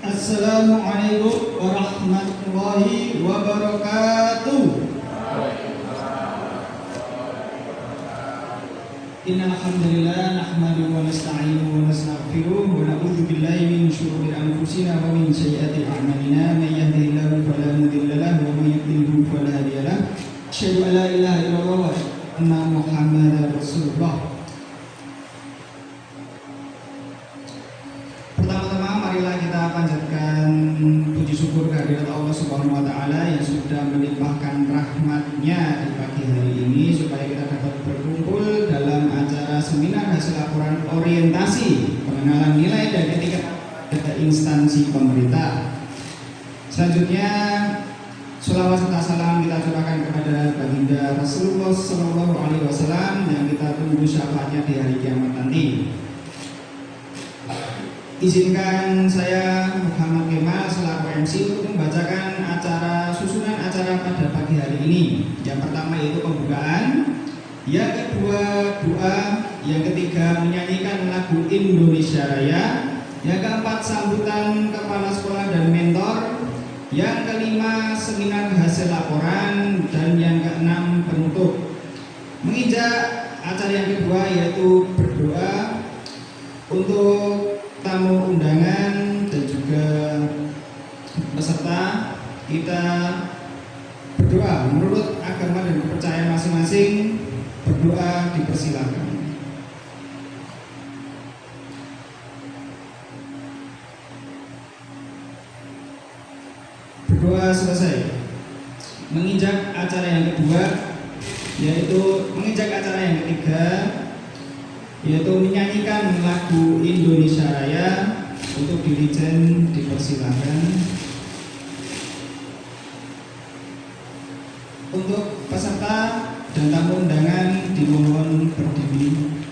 Assalamualaikum warahmatullahi wabarakatuh. Innal hamdalillah nahmaduhu wa nasta'inuhu wa nastaghfiruh wa na'udzu billahi min shururi anfusina wa min sayyiati a'malina. May yahdihillahu fala mudilla lahu wa may yudlil fala hadiya lahu. Asyhadu an la ilaha illallah wa anna Muhammadar Rasulullah. Marilah kita panjatkan puji syukur kehadirat Allah Subhanahu wa Ta'ala yang sudah melimpahkan rahmat-Nya di pagi hari ini supaya kita dapat berkumpul dalam acara seminar hasil laporan orientasi pengenalan nilai dan etika pada instansi pemerintah. Selanjutnya, sholawat serta salam kita curahkan kepada baginda Rasulullah Sallallahu Alaihi Wasallam yang kita tunggu syafaatnya di hari kiamat nanti. Izinkan saya Muhammad Kemal selaku MC untuk membacakan susunan acara pada pagi hari ini. Yang pertama yaitu pembukaan, yang kedua doa, yang ketiga menyanyikan lagu Indonesia Raya, yang keempat sambutan kepala sekolah dan mentor, yang kelima seminar hasil laporan, dan yang keenam penutup. Menginjak acara yang kedua yaitu berdoa untuk tamu undangan dan juga peserta. Kita berdoa menurut agama dan kepercayaan masing-masing. Berdoa dipersilakan. Berdoa selesai. Menginjak acara yang kedua yaitu menginjak acara yang ketiga yaitu menyanyikan lagu Indonesia Raya. Untuk dirijen dipersilakan. Untuk peserta dan tamu undangan dimohon berdiri.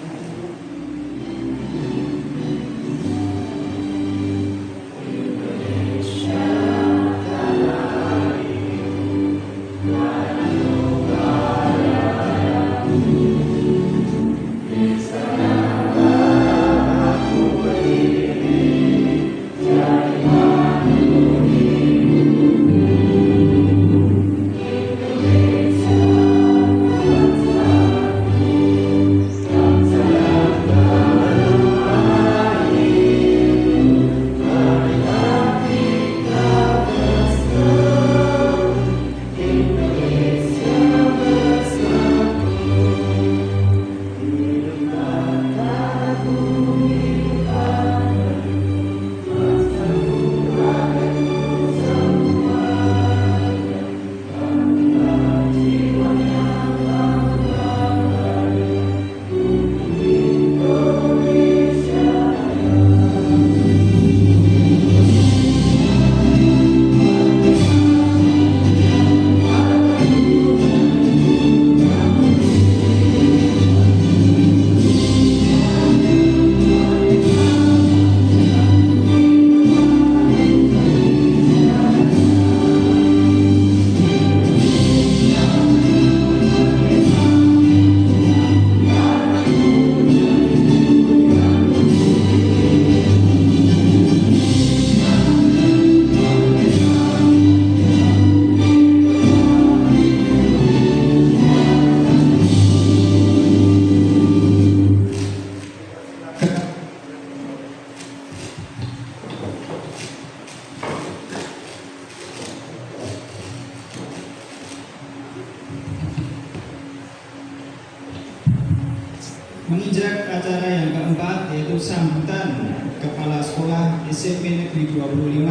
Menginjak acara yang keempat yaitu sambutan kepala sekolah SMP Negeri 25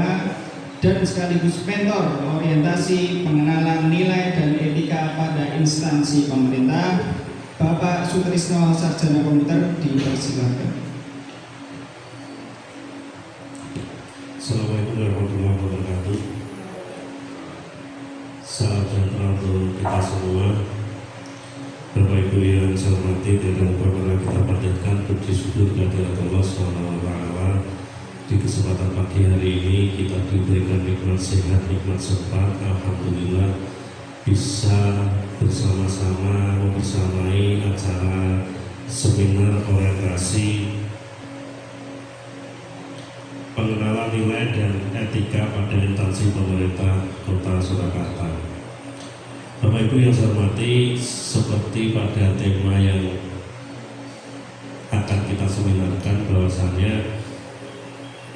dan sekaligus mentor orientasi pengenalan nilai dan etika pada instansi pemerintah, Bapak Sutrisno Sarjana Komputer, dipersilakan. Assalamualaikum warahmatullahi wabarakatuh. Salam sejahtera untuk kita semua. Bapak Ibu yang saya hormati, dan bagaimana kita panjatkan puji syukur kehadirat Allah Subhanahu wa Ta'ala. Di kesempatan pagi hari ini kita diberikan nikmat sehat, nikmat sempat. Alhamdulillah bisa bersama-sama membersamai acara seminar orientasi pengenalan nilai dan etika pada instansi pemerintah Kota Surakarta. Bapak Ibu yang saya hormati, seperti pada tema yang akan kita seminarkan, bahwasannya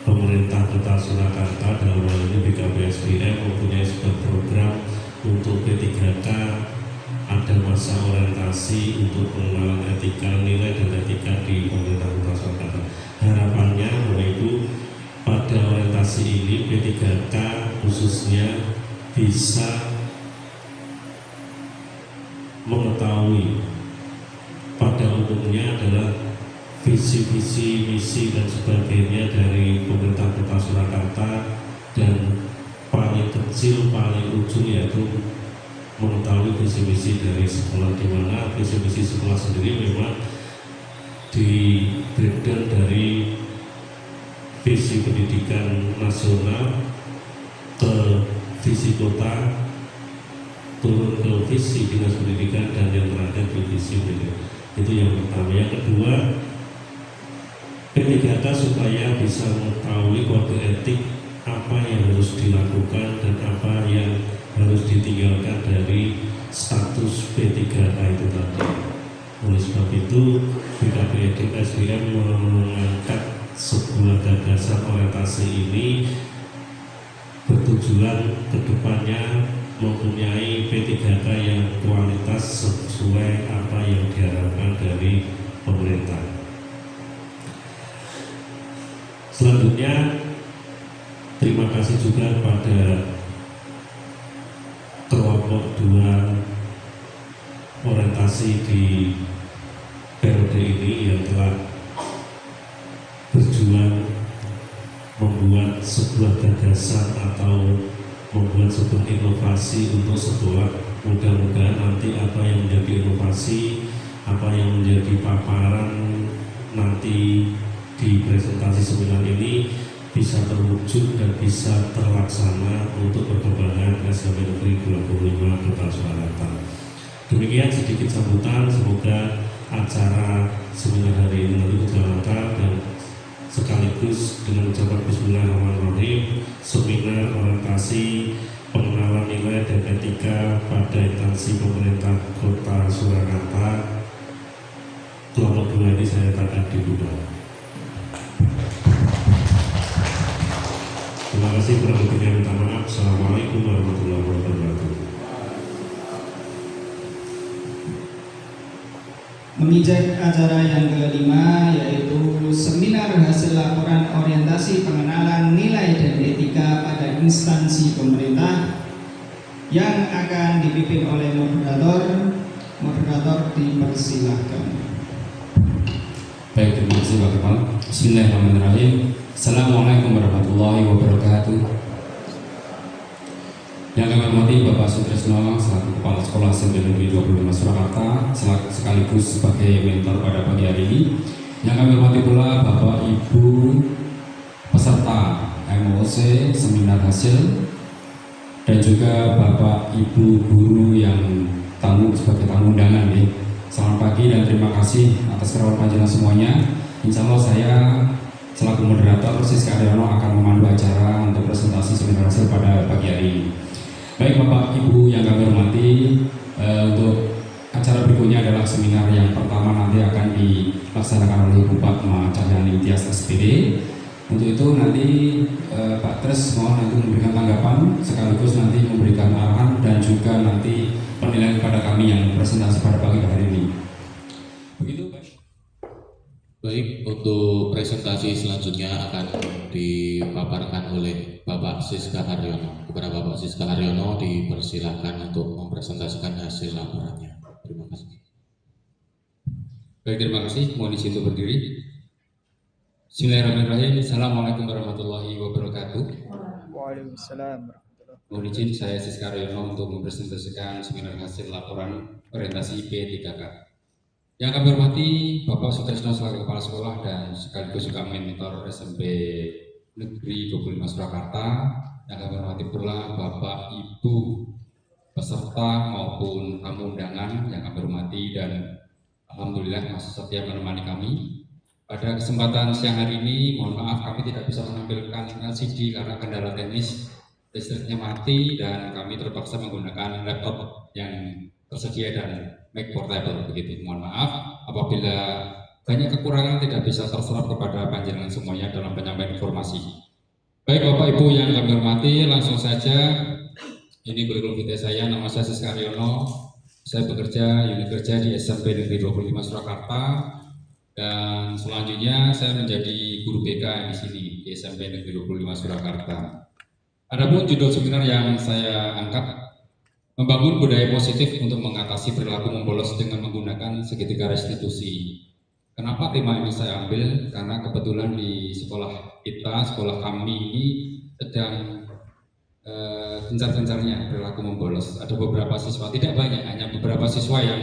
pemerintah Kota Surakarta dalam hal ini BKPSDM mempunyai sebuah program untuk P3K, ada masa orientasi untuk pengenalan etika, nilai dan etika di pemerintah Kota Surakarta. Harapannya Bapak Ibu, pada orientasi ini P3K khususnya bisa mengetahui pada umumnya adalah visi-visi, misi dan sebagainya dari pemerintah Kota Surakarta, dan paling kecil, paling ujung yaitu mengetahui visi-misi dari sekolah, di mana visi-misi sekolah sendiri memang di breakdown dari visi pendidikan nasional ke visi kota, turun ke visi dinas pendidikan, dan yang terakhir di visi pendidikan. Itu yang pertama. Yang kedua, P3K supaya bisa mengetahui kode etik apa yang harus dilakukan dan apa yang harus ditinggalkan dari status P3K itu tadi. Oleh sebab itu, BKPSDM mengangkat sebuah gagasan orientasi ini bertujuan kedepannya mempunyai P3K yang kualitas sesuai apa yang diharapkan dari pemerintah. Selanjutnya, terima kasih juga kepada kelompok 2 orientasi di periode ini yang telah berjuang membuat sebuah gagasan atau membuat sebuah inovasi untuk sekolah. Mudah-mudahan nanti apa yang menjadi inovasi, apa yang menjadi paparan nanti di presentasi seminar ini bisa terwujud dan bisa terlaksana untuk perkembangan SMP Negeri 25 Kota Surakarta. Demikian sedikit sambutan, semoga acara seminar hari ini nanti berjalan lancar, dan sekaligus dengan ucapan Bismillahirrahmanirrahim, seminar orientasi pengenalan nilai dan etika pada instansi pemerintah Kota Surakarta kelompok 2 ini saya letakkan di Buddha. Terima kasih, kurang lebihnya minta maaf. Assalamualaikum warahmatullahi wabarakatuh. Memijak acara yang kelima, yaitu seminar hasil laporan orientasi pengenalan nilai dan etika pada instansi pemerintah, yang akan dipimpin oleh moderator. Moderator dipersilahkan. Baik, terima kasih Pak Kepala. Bismillahirrahmanirrahim. Assalamualaikum warahmatullahi wabarakatuh. Yang kami hormati Bapak Sutresno selaku Kepala Sekolah SMP Negeri 25 Surakarta, sekaligus sebagai mentor pada pagi hari ini. Yang kami hormati pula Bapak Ibu peserta MOC seminar hasil, dan juga Bapak Ibu guru yang sebagai tamu undangan nih. Selamat pagi dan terima kasih atas kerawan panjenengan semuanya. Insya Allah saya selaku moderator Siska Aryono akan memandu acara untuk presentasi seminar hasil pada pagi hari ini. Baik Bapak Ibu yang kami hormati, untuk acara berikutnya adalah seminar yang pertama nanti akan dilaksanakan oleh Bupati Cahyani Tias SPD. Untuk itu nanti Pak Tres mohon nanti memberikan tanggapan, sekaligus nanti memberikan arahan dan juga nanti penilaian kepada kami yang presentasi pada pagi hari ini. Begitu Pak. Baik, untuk presentasi selanjutnya akan dipaparkan oleh Bapak Siska Haryono. Kepada Bapak Siska Haryono dipersilakan untuk mempresentasikan hasil laporannya. Terima kasih. Baik, terima kasih. Mohon izin untuk berdiri. Bismillahirrahmanirrahim. Assalamualaikum warahmatullahi wabarakatuh. Waalaikumsalam. Mohon izin, saya Siska Haryono untuk mempresentasikan seminar hasil laporan orientasi P3K. Yang kami hormati Bapak Sutresno selaku Kepala Sekolah dan sekaligus juga mentor SMP Negeri 25 Surakarta. Yang kami hormati pula Bapak Ibu peserta maupun tamu undangan yang kami hormati, dan alhamdulillah masih setia menemani kami. Pada kesempatan siang hari ini, mohon maaf kami tidak bisa menampilkan LCD karena kendala teknis, listriknya mati dan kami terpaksa menggunakan laptop yang tersedia dan Mac portable begitu. Mohon maaf apabila banyak kekurangan tidak bisa terserap kepada panjenengan semuanya dalam penyampaian informasi. Baik Bapak Ibu yang kami hormati, langsung saja. Ini kurikulum vitae saya, nama saya Siska Haryono. Saya bekerja unit kerja di SMP Negeri 25 Surakarta. Dan selanjutnya saya menjadi guru BK di sini di SMP Negeri 25 Surakarta. Adapun judul seminar yang saya angkat, membangun budaya positif untuk mengatasi perilaku membolos dengan menggunakan segitiga restitusi. Kenapa tema ini saya ambil? Karena kebetulan di sekolah kita, sekolah kami ini sedang gencar-gencarnya perilaku membolos. Ada beberapa siswa, tidak banyak, hanya beberapa siswa yang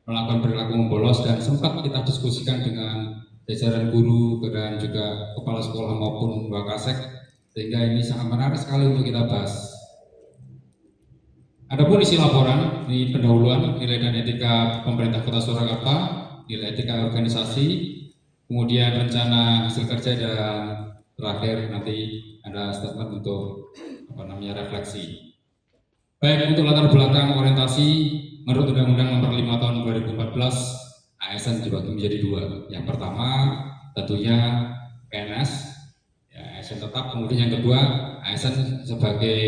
melakukan perilaku membolos dan sempat kita diskusikan dengan jajaran guru dan juga kepala sekolah maupun Wakasek, sehingga ini sangat menarik sekali untuk kita bahas. Adapun isi laporan di pendahuluan nilai dan etika pemerintah Kota Surakarta, nilai etika organisasi, kemudian rencana hasil kerja dan terakhir nanti ada statement untuk refleksi. Baik, untuk latar belakang orientasi menurut Undang-Undang Nomor 5 Tahun 2014, ASN dibagi menjadi dua. Yang pertama tentunya PNS, ya, ASN tetap. Kemudian yang kedua ASN sebagai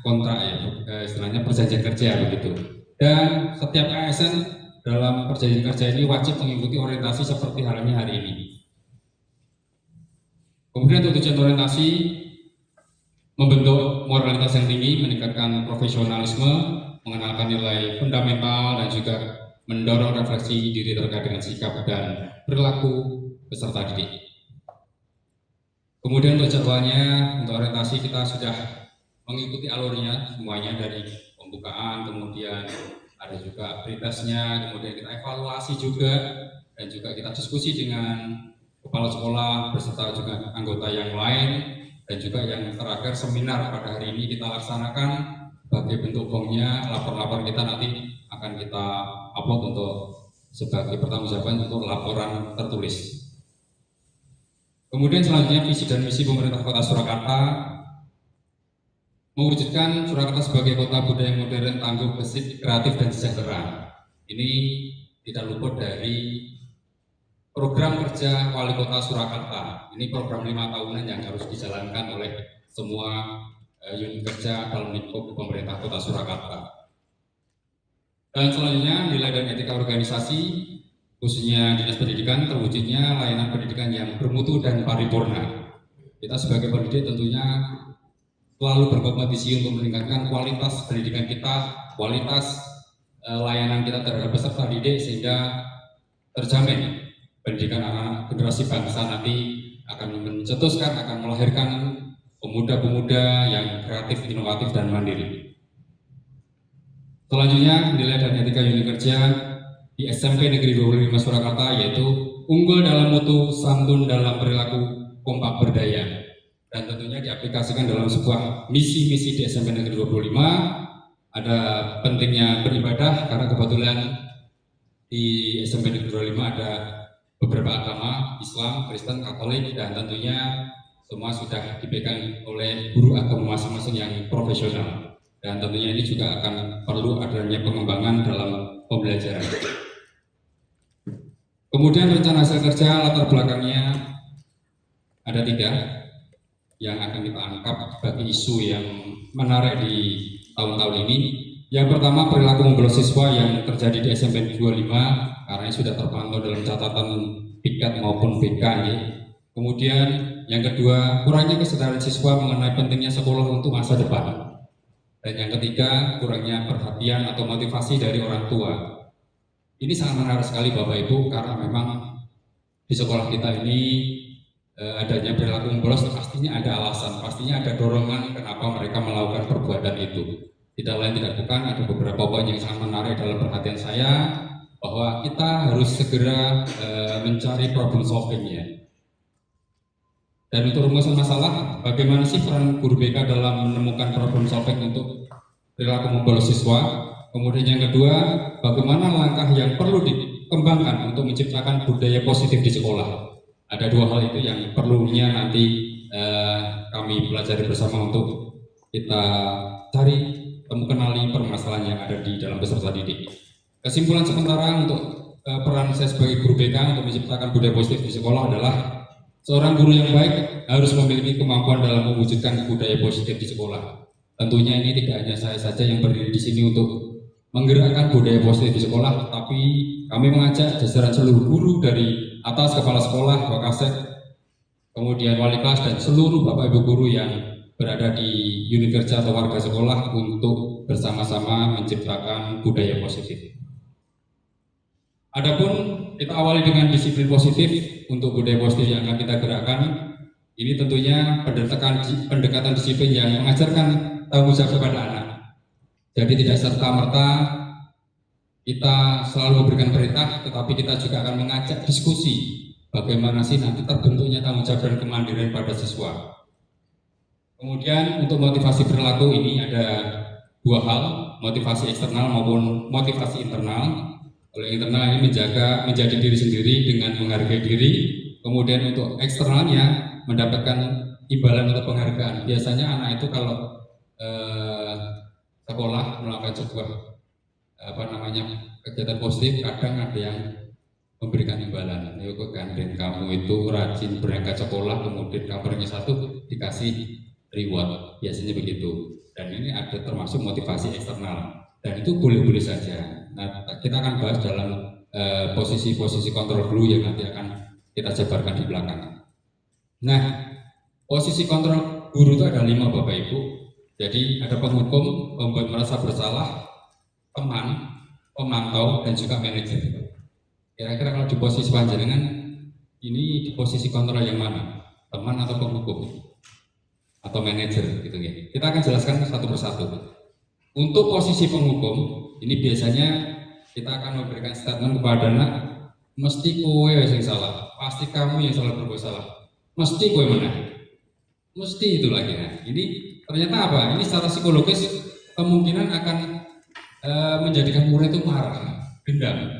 kontrak, ya, istilahnya perjanjian kerja begitu. Dan setiap ASN dalam perjanjian kerja ini wajib mengikuti orientasi seperti halnya hari ini. Kemudian untuk tujuan orientasi membentuk moralitas yang tinggi, meningkatkan profesionalisme, mengenalkan nilai fundamental dan juga mendorong refleksi diri terkait dengan sikap dan perilaku peserta didik. Kemudian untuk jadwalnya, untuk orientasi kita sudah mengikuti alurnya semuanya dari pembukaan, kemudian ada juga pretestnya, kemudian kita evaluasi juga dan juga kita diskusi dengan kepala sekolah beserta juga anggota yang lain. Dan juga yang terakhir seminar pada hari ini kita laksanakan sebagai bentuk bomnya, lapor-lapor kita nanti akan kita upload untuk sebagai pertanggungjawaban untuk laporan tertulis. Kemudian selanjutnya visi dan misi pemerintah Kota Surakarta mewujudkan Surakarta sebagai kota budaya modern, tangguh, gesit, kreatif dan sejahtera. Ini tidak luput dari program kerja Wali Kota Surakarta. Ini program 5 tahunan yang harus dijalankan oleh semua unit kerja dalam lingkup pemerintah Kota Surakarta. Dan selanjutnya nilai dan etika organisasi, khususnya Dinas Pendidikan, terwujudnya layanan pendidikan yang bermutu dan paripurna. Kita sebagai pendidik tentunya selalu berkompetisi untuk meningkatkan kualitas pendidikan kita, kualitas layanan kita terhadap peserta didik sehingga terjamin pendidikan anak generasi bangsa nanti akan mencetuskan, akan melahirkan pemuda-pemuda yang kreatif, inovatif, dan mandiri. Selanjutnya, nilai dan etika unit kerja di SMP Negeri 25 Surakarta yaitu unggul dalam mutu, santun dalam perilaku, kompak berdaya. Dan tentunya diaplikasikan dalam sebuah misi-misi di SMP Negeri 25. Ada pentingnya beribadah karena kebetulan di SMP Negeri 25 ada beberapa agama, Islam, Kristen, Katolik, dan tentunya semua sudah dipegang oleh guru agama masing-masing yang profesional. Dan tentunya ini juga akan perlu adanya pengembangan dalam pembelajaran. Kemudian rencana hasil kerja latar belakangnya ada 3 yang akan kita angkat sebagai isu yang menarik di tahun-tahun ini. Yang pertama, perilaku membolos siswa yang terjadi di SMP 25 karena sudah terpantau dalam catatan piket maupun BK. Kemudian yang kedua, kurangnya kesadaran siswa mengenai pentingnya sekolah untuk masa depan. Dan yang ketiga, kurangnya perhatian atau motivasi dari orang tua. Ini sangat menarik sekali Bapak Ibu karena memang di sekolah kita ini adanya perilaku membolos pastinya ada alasan, pastinya ada dorongan kenapa mereka melakukan perbuatan itu. Tidak lain tidak bukan ada beberapa poin yang sangat menarik dalam perhatian saya bahwa kita harus segera mencari problem solving-nya. Dan untuk rumusan masalah, bagaimana sih peran guru BK dalam menemukan problem solving untuk perilaku membolos siswa? Kemudian yang kedua, bagaimana langkah yang perlu kembangkan untuk menciptakan budaya positif di sekolah. Ada dua hal itu yang perlunya nanti kami pelajari bersama untuk kita cari temu kenali permasalahan yang ada di dalam peserta didik. Kesimpulan sementara untuk peran saya sebagai guru BK untuk menciptakan budaya positif di sekolah adalah seorang guru yang baik harus memiliki kemampuan dalam mewujudkan budaya positif di sekolah. Tentunya ini tidak hanya saya saja yang berdiri di sini untuk menggerakkan budaya positif di sekolah, tetapi kami mengajak jajaran seluruh guru dari atas kepala sekolah, wakasek, kemudian wali kelas dan seluruh bapak ibu guru yang berada di unit kerja atau warga sekolah untuk bersama-sama menciptakan budaya positif. Adapun kita awali dengan disiplin positif untuk budaya positif yang akan kita gerakkan. Ini tentunya pendekatan disiplin yang mengajarkan tanggung jawab kepada anak. Jadi tidak serta-merta kita selalu memberikan perintah, tetapi kita juga akan mengajak diskusi bagaimana sih nanti terbentuknya tanggung jawab dan kemandirian pada siswa. Kemudian untuk motivasi perilaku ini ada dua hal, motivasi eksternal maupun motivasi internal. Kalau internal ini menjadi diri sendiri dengan menghargai diri, kemudian untuk eksternalnya mendapatkan imbalan atau penghargaan. Biasanya anak itu kalau sekolah melakukan sebuah kegiatan positif, kadang ada yang memberikan imbalan. Yuk gandeng kamu itu rajin berangkat sekolah, kemudian kabarnya satu dikasih reward, biasanya begitu. Dan ini ada termasuk motivasi eksternal, dan itu boleh-boleh saja. Nah, kita akan bahas dalam posisi-posisi kontrol dulu yang nanti akan kita jabarkan di belakang. Nah, posisi kontrol guru itu ada 5 Bapak Ibu. Jadi ada penghukum, pembuat merasa bersalah, teman, pemantau, dan juga manajer. Kira-kira kalau di posisi panjenengan ini di posisi kontrol yang mana? Teman atau penghukum? Atau manajer gitu ya. Kita akan jelaskan satu persatu. Untuk posisi penghukum, ini biasanya kita akan memberikan statement kepada anak, mesti kowe yang salah, pasti kamu yang salah berbuat salah, mesti kowe menang, mesti itu lagi. Nah, ini ternyata apa? Ini secara psikologis kemungkinan akan menjadikan murid itu marah, dendam,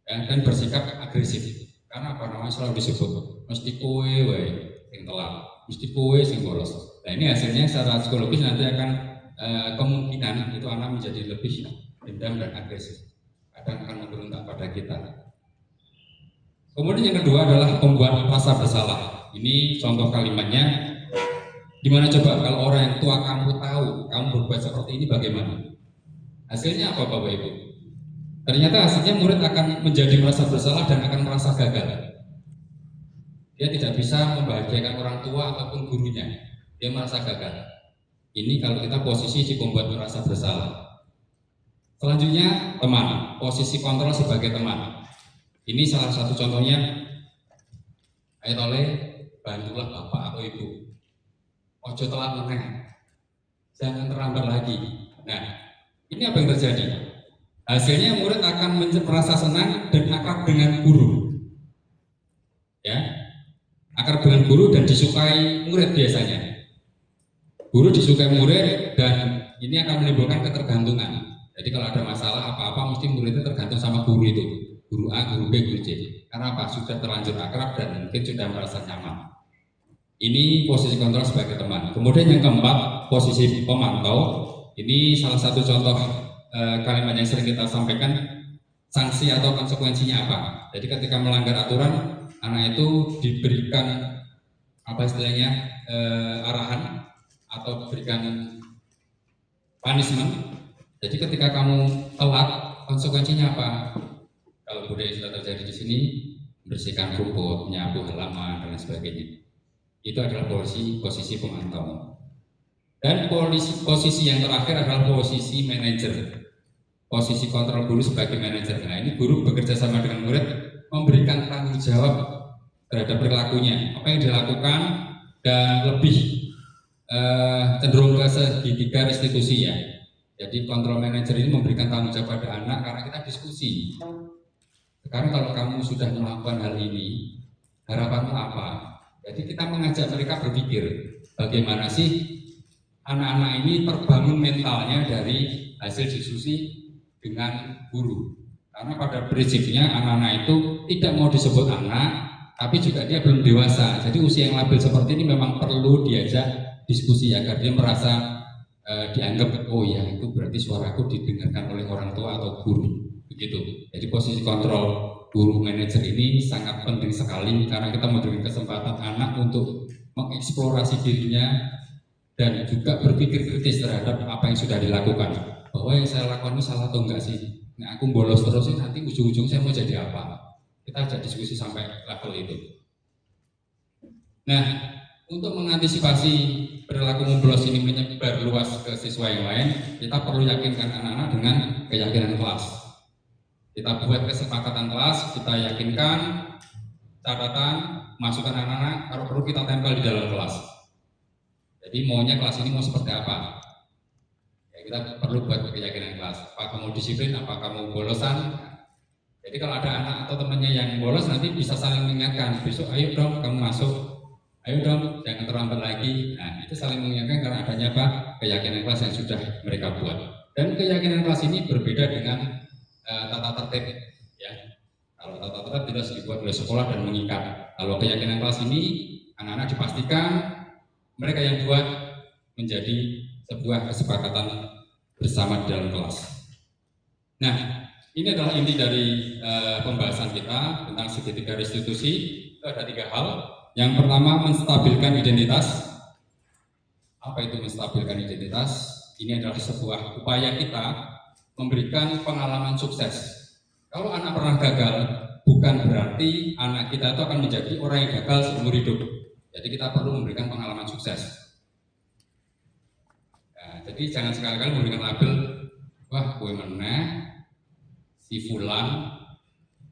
dan bersikap agresif. Karena apa namanya selalu disebut, mesti kowe yang telat, mesti kowe yang bolos. Nah, ini hasilnya secara psikologis nanti akan kemungkinan itu anak menjadi lebih dendam dan agresif. Kadang akan memberontak pada kita. Kemudian yang kedua adalah pembuat rasa bersalah. Ini contoh kalimatnya. Gimana coba kalau orang yang tua kamu tahu kamu berbuat seperti ini bagaimana? Hasilnya apa Bapak Ibu? Ternyata hasilnya murid akan menjadi merasa bersalah dan akan merasa gagal. Dia tidak bisa membahagiakan orang tua ataupun gurunya. Dia merasa gagal. Ini kalau kita posisi si pembuat merasa bersalah. Selanjutnya teman, posisi kontrol sebagai teman. Ini salah satu contohnya. Ayo oleh bantulah bapak atau ibu. Ojo telat meneh. Jangan terlambat lagi. Nah, ini apa yang terjadi? Hasilnya murid akan merasa senang dan akrab dengan guru. Ya, akrab dengan guru dan disukai murid biasanya. Guru disukai murid dan ini akan menimbulkan ketergantungan. Jadi kalau ada masalah apa-apa mesti muridnya tergantung sama guru itu. Guru A, guru B, guru C. Karena apa? Sudah terlanjur akrab dan mungkin sudah merasa nyaman. Ini posisi kontrol sebagai teman. Kemudian yang keempat, posisi pemantau. Ini salah satu contoh kalimat yang sering kita sampaikan. Sanksi atau konsekuensinya apa? Jadi ketika melanggar aturan, anak itu diberikan apa istilahnya arahan atau diberikan punishment. Jadi ketika kamu telat, konsekuensinya apa? Kalau budaya sudah terjadi di sini, bersihkan rumput, nyapu halaman, dan sebagainya. Itu adalah posisi pemantau. Dan posisi yang terakhir adalah posisi manajer. Posisi kontrol guru sebagai manajer. Nah, ini guru bekerja sama dengan murid, memberikan tanggung jawab terhadap perilakunya. Apa yang dilakukan dan lebih cenderung ke segitiga restitusi ya. Jadi kontrol manajer ini memberikan tanggung jawab pada anak karena kita diskusi. Sekarang kalau kamu sudah melakukan hal ini, harapanmu apa? Jadi kita mengajak mereka berpikir, bagaimana sih anak-anak ini terbangun mentalnya dari hasil diskusi dengan guru. Karena pada prinsipnya anak-anak itu tidak mau disebut anak, tapi juga dia belum dewasa. Jadi usia yang labil seperti ini memang perlu diajak diskusi agar dia merasa dianggap, oh ya itu berarti suaraku didengarkan oleh orang tua atau guru, begitu. Jadi posisi kontrol guru manajer ini sangat penting sekali karena kita memberikan kesempatan anak untuk mengeksplorasi dirinya dan juga berpikir kritis terhadap apa yang sudah dilakukan. Bahwa yang saya lakukan ini salah atau enggak sih? Nah, aku bolos terus sih, nanti ujung-ujung saya mau jadi apa? Kita ajak diskusi sampai level itu. Nah, untuk mengantisipasi perilaku membolos ini menyebar luas ke siswa yang lain, kita perlu yakinkan anak-anak dengan keyakinan kelas. Kita buat kesepakatan kelas, kita yakinkan catatan, masukan anak-anak, kalau perlu kita tempel di dalam kelas. Jadi maunya kelas ini mau seperti apa? Kita perlu buat keyakinan kelas. Apa kamu disiplin, apa kamu bolosan? Jadi kalau ada anak atau temannya yang bolos nanti bisa saling mengingatkan. Besok ayo dong kamu masuk, ayo dong jangan terlambat lagi. Nah itu saling mengingatkan karena adanya apa? Keyakinan kelas yang sudah mereka buat. Dan keyakinan kelas ini berbeda dengan tata tertib. Ya. Kalau tata tertib tidak dibuat oleh sekolah dan mengikat. Kalau keyakinan kelas ini anak-anak dipastikan mereka yang buat menjadi sebuah kesepakatan bersama di dalam kelas. Nah, ini adalah inti dari pembahasan kita tentang segitiga restitusi. Itu ada 3 hal. Yang pertama, menstabilkan identitas. Apa itu menstabilkan identitas? Ini adalah sebuah upaya kita memberikan pengalaman sukses. Kalau anak pernah gagal, bukan berarti anak kita itu akan menjadi orang yang gagal seumur hidup. Jadi kita perlu memberikan pengalaman sukses. Jadi jangan sekali-kali memberikan label, wah gue meneh, si fulan,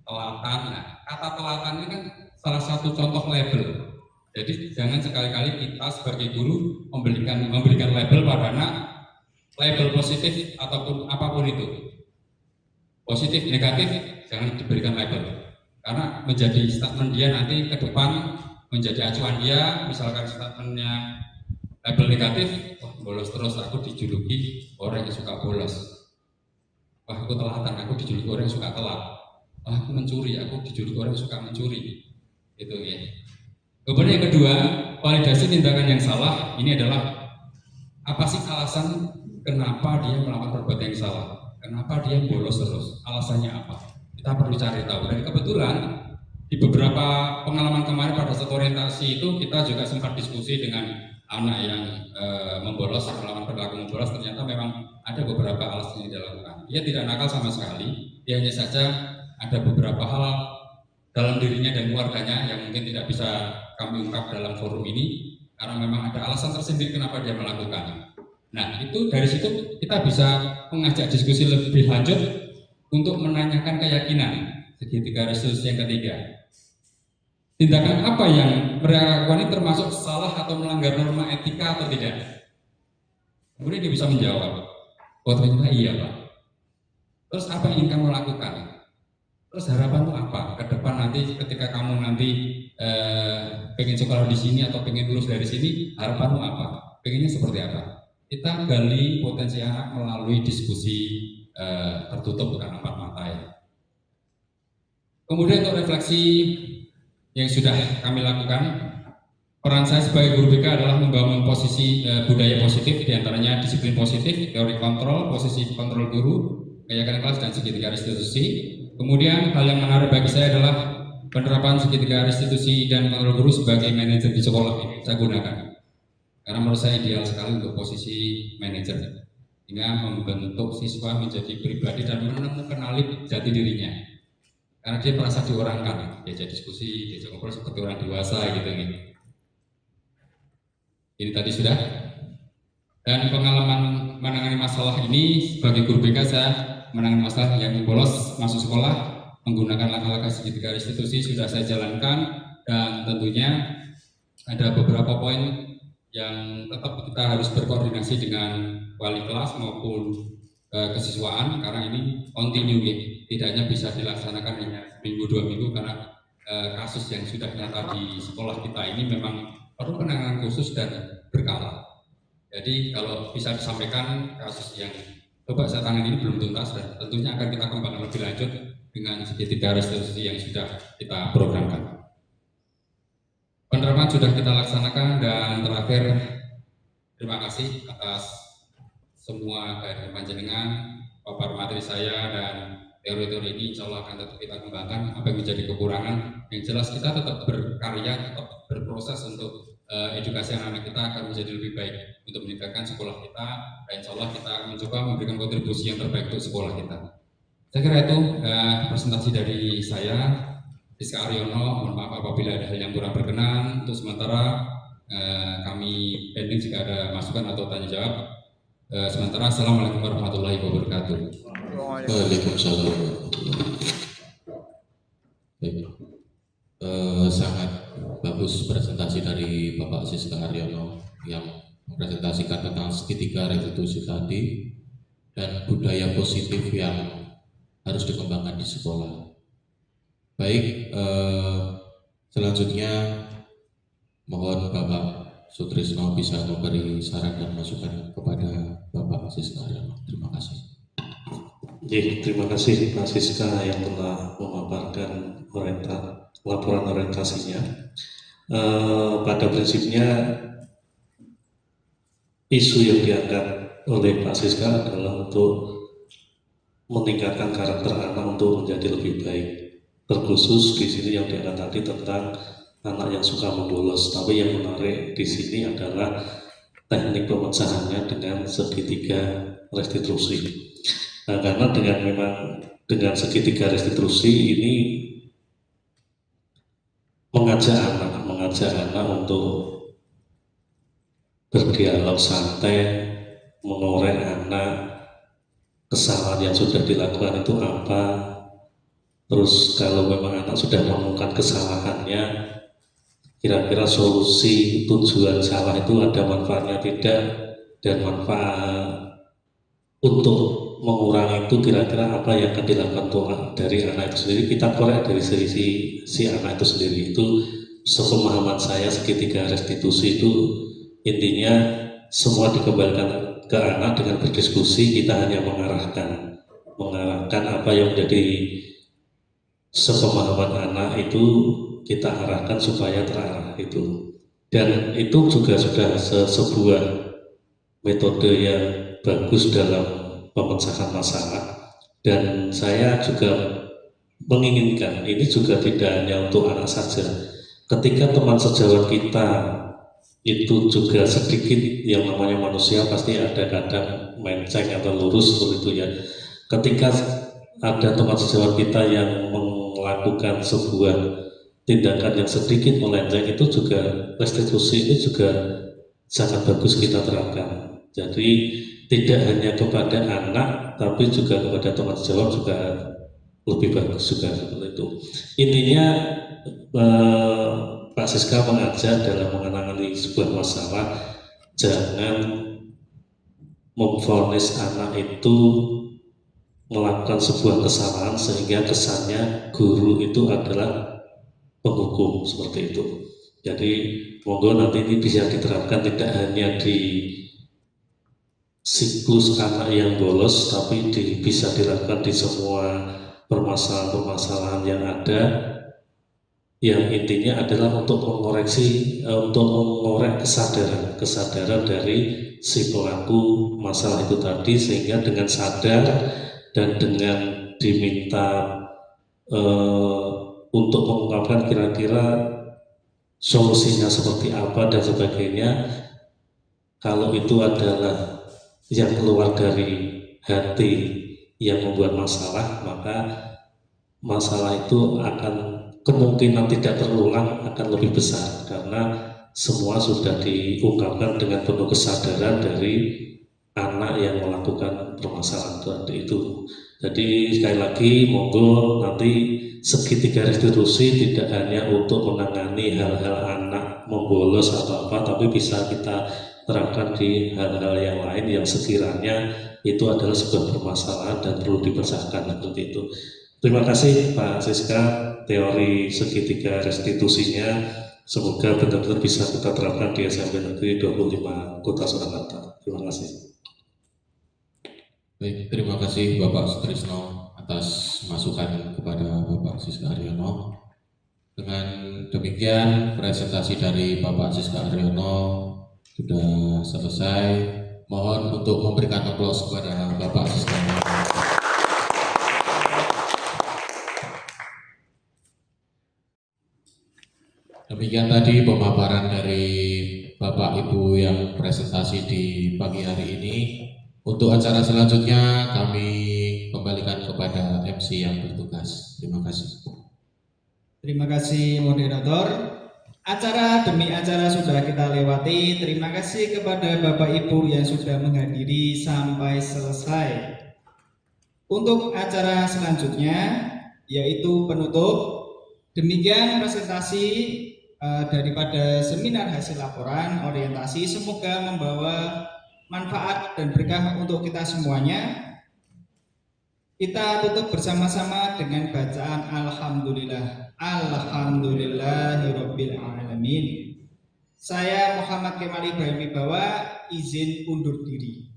telatan. Nah, kata telatan ini kan salah satu contoh label. Jadi jangan sekali-kali kita sebagai guru memberikan label pada anak, label positif ataupun apapun itu. Positif, negatif, jangan diberikan label. Karena menjadi statement dia nanti ke depan, menjadi acuan dia, misalkan statementnya label negatif, wah bolos terus, aku dijuluki orang yang suka bolos. Wah aku telatan, aku dijuluki orang yang suka telat. Wah aku mencuri, aku dijuluki orang yang suka mencuri. Itu ya. Kemudian yang kedua, validasi tindakan yang salah. Ini adalah apa sih alasan kenapa dia melakukan perbuatan yang salah? Kenapa dia bolos terus? Alasannya apa? Kita perlu cari tahu. Dan kebetulan di beberapa pengalaman kemarin pada saat orientasi itu kita juga sempat diskusi dengan anak yang membolos, melawan perilaku membolos. Ternyata memang ada beberapa alasan yang dilakukan. Dia tidak nakal sama sekali, dia hanya saja ada beberapa hal dalam dirinya dan keluarganya yang mungkin tidak bisa kami ungkap dalam forum ini karena memang ada alasan tersendiri kenapa dia melakukan. Nah itu dari situ kita bisa mengajak diskusi lebih lanjut untuk menanyakan keyakinan segitiga restitusi yang ketiga. Tindakan apa yang mereka lakukan ini termasuk salah atau melanggar norma etika atau tidak? Kemudian dia bisa menjawab, oh ternyata iya Pak. Terus apa yang ingin kamu lakukan? Terus harapanmu apa? Ke depan nanti ketika kamu nanti pengen sekolah di sini atau pengen lulus dari sini, harapanmu apa? Pengennya seperti apa? Kita gali potensi anak melalui diskusi tertutup bukan empat mata ya. Kemudian untuk refleksi yang sudah kami lakukan, peran saya sebagai guru BK adalah membangun posisi budaya positif, diantaranya disiplin positif, teori kontrol, posisi kontrol guru, keyakinan kelas, dan segitiga restitusi. Kemudian hal yang menarik bagi saya adalah penerapan segitiga restitusi dan kontrol guru sebagai manajer di sekolah ini saya gunakan. Karena menurut saya ideal sekali untuk posisi manajer. Hingga membentuk siswa menjadi pribadi dan menemukan jati dirinya. Karena dia merasa diorangkan, diajak diskusi, diajak ngobrol seperti orang dewasa gitu. Ini tadi sudah. Dan pengalaman menangani masalah ini sebagai guru BK saya menangani masalah yang bolos masuk sekolah menggunakan langkah-langkah segitiga restitusi sudah saya jalankan, dan tentunya ada beberapa poin yang tetap kita harus berkoordinasi dengan wali kelas maupun kesiswaan karena ini continue, tidak hanya bisa dilaksanakan hanya minggu 2 minggu karena kasus yang sudah nyata di sekolah kita ini memang perlu penanganan khusus dan berkala. Jadi kalau bisa disampaikan kasus yang coba saya tangani ini belum tuntas dan tentunya akan kita kembangkan lebih lanjut dengan segitiga restitusi yang sudah kita programkan. Penerapan sudah kita laksanakan, dan terakhir terima kasih atas semua kehadiran panjenengan. Paparan materi saya dan teori-teori ini insya Allah akan tetap kita kembangkan. Apa yang menjadi kekurangan, yang jelas kita tetap berkarya, tetap berproses untuk edukasi anak-anak kita akan menjadi lebih baik untuk meningkatkan sekolah kita, dan insya Allah kita akan mencoba memberikan kontribusi yang terbaik untuk sekolah kita. Saya kira itu presentasi dari saya, Siska Aryono. Mohon maaf apabila ada hal yang kurang berkenan. Untuk sementara kami pending jika ada masukan atau tanya jawab. Sementara Assalamualaikum warahmatullahi wabarakatuh. Waalaikumsalam. Baik. Sangat bagus presentasi dari Bapak Siska Aryono yang mempresentasikan tentang segitiga restitusi tadi dan budaya positif yang harus dikembangkan di sekolah. Baik, selanjutnya mohon Bapak Sutrisno bisa memberi saran dan masukan kepada Bapak Siska Aryono. Terima kasih. Terima kasih Pak Siska yang telah memaparkan laporan orientasinya. Pada prinsipnya isu yang diangkat oleh Pak Siska adalah untuk meningkatkan karakter anak untuk menjadi lebih baik. Terkhusus di sini yang diangkat tadi tentang anak yang suka membolos. Tapi yang menarik di sini adalah teknik pemecahannya dengan segitiga restitusi. Nah, karena dengan segitiga restitusi ini mengajak anak untuk berdialog santai, mengorek anak kesalahan yang sudah dilakukan itu apa. Terus kalau memang anak sudah menemukan kesalahannya, kira-kira solusi tujuan salah itu ada manfaatnya tidak, dan manfaat untuk mengurangi itu kira-kira apa yang akan dilakukan dari anak itu sendiri. Kita korek dari sisi si anak itu sendiri. Itu sepemahaman saya segitiga restitusi itu intinya semua dikembalikan ke anak dengan berdiskusi. Kita hanya mengarahkan apa yang menjadi sepemahaman anak itu kita arahkan supaya terarah itu. Dan itu juga sudah sebuah metode yang bagus dalam pemecahan masalah, dan saya juga menginginkan ini juga tidak hanya untuk anak saja. Ketika teman sejawat kita itu juga sedikit, yang namanya manusia pasti ada kadang menceng atau lurus seperti itu ya. Ketika ada teman sejawat kita yang melakukan sebuah tindakan yang sedikit melenceng, itu juga restitusi ini juga sangat bagus kita terapkan. Jadi tidak hanya kepada anak, tapi juga kepada teman sejawat juga lebih bagus juga seperti itu. Intinya Pak Siska mengajak dalam menangani sebuah masalah, jangan memvonis anak itu melakukan sebuah kesalahan sehingga kesannya guru itu adalah penghukum seperti itu. Jadi monggo nanti ini bisa diterapkan tidak hanya di siklus anak yang bolos, tapi bisa dilakukan di semua permasalahan-permasalahan yang ada, yang intinya adalah untuk mengoreksi, untuk mengorek kesadaran dari si pelaku masalah itu tadi, sehingga dengan sadar dan dengan diminta untuk mengungkapkan kira-kira solusinya seperti apa dan sebagainya, kalau itu adalah yang keluar dari hati yang membuat masalah, maka masalah itu akan kemungkinan tidak terulang akan lebih besar, karena semua sudah diungkapkan dengan penuh kesadaran dari anak yang melakukan permasalahan itu. Jadi sekali lagi monggo nanti segitiga restitusi tidak hanya untuk menangani hal-hal anak membolos atau apa, tapi bisa kita terapkan di hal-hal yang lain yang sekiranya itu adalah sebuah permasalahan dan perlu dipecahkan seperti itu. Terima kasih Pak Siska, teori segitiga restitusinya semoga benar-benar bisa kita terapkan di SMP Negeri 25 Kota Surakarta. Terima kasih. Baik, terima kasih Bapak Sutrisno atas masukan kepada Bapak Siska Haryono. Dengan demikian presentasi dari Bapak Siska Haryono sudah selesai. Mohon untuk memberikan aplaus kepada Bapak Siska Haryono. Demikian tadi pemaparan dari Bapak Ibu yang presentasi di pagi hari ini. Untuk acara selanjutnya kami kembalikan kepada MC yang bertugas. Terima kasih. Terima kasih moderator. Acara demi acara sudah kita lewati. Terima kasih kepada Bapak Ibu yang sudah menghadiri sampai selesai. Untuk acara selanjutnya yaitu penutup. Demikian presentasi daripada seminar hasil laporan orientasi, semoga membawa manfaat dan berkah untuk kita semuanya. Kita tutup bersama-sama dengan bacaan Alhamdulillah. Alhamdulillahirabbil alamin. Saya Muhammad Kemal Ibrahim Wibawa izin undur diri.